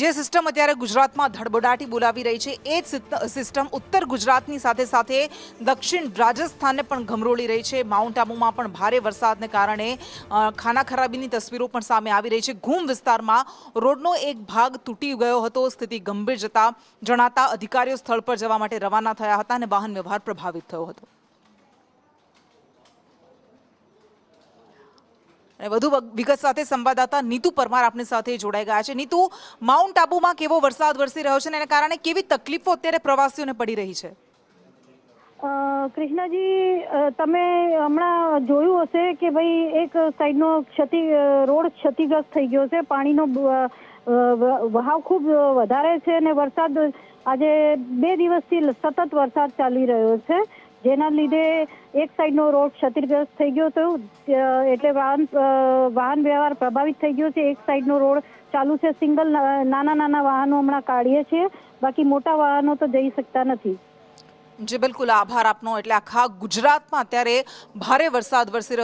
જે સિસ્ટમ અત્યારે ગુજરાતમાં ધડબડાટી બોલાવી રહી છે એ જ સિસ્ટમ ઉત્તર ગુજરાતની સાથે સાથે દક્ષિણ રાજસ્થાનને પણ ગમરોળી રહી છે। માઉન્ટ આબુમાં પણ ભારે વરસાદને કારણે ખાના ખરાબીની તસવીરો પણ સામે આવી રહી છે। ઘૂમ વિસ્તારમાં રોડનો એક ભાગ તૂટી ગયો હતો। સ્થિતિ ગંભીર જણાતા અધિકારીઓ સ્થળ પર જવા માટે રવાના થયા હતા અને વાહન વ્યવહાર પ્રભાવિત થયો હતો। વધુ વિગત સાથે સંવાદદાતા નીતુ પરમાર આપણી સાથે જોડાઈ ગયા છે। નીતુ, માઉન્ટ આબુમાં કેવો વરસાદ વરસી રહ્યો છે અને એના કારણે કેવી તકલીફો અત્યારે પ્રવાસીઓને પડી રહી છે? કૃષ્ણાજી, તમે હમણાં જોયું હશે કે ભાઈ એક સાઈડનો રોડ ક્ષતિગ્રસ્ત થઈ ગયો છે। પાણીનો વહાવ ખૂબ વધારે છે અને વરસાદ આજે 2 દિવસથી સતત વરસાદ ચાલી રહ્યો છે, જેના લીધે એક સાઈડનો રોડ ક્ષતિગ્રસ્ત થઈ ગયો હતો, એટલે વાહન વ્યવહાર પ્રભાવિત થઈ ગયો છે। એક સાઈડનો રોડ ચાલુ છે, સિંગલ નાના વાહનો હમણાં કાઢીએ છીએ, બાકી મોટા વાહનો તો જઈ શકતા નથી। જી બિલકુલ, આભાર આપનો। એટલે આખા ગુજરાતમાં અત્યારે ભારે વરસાદ વરસી રહ્યો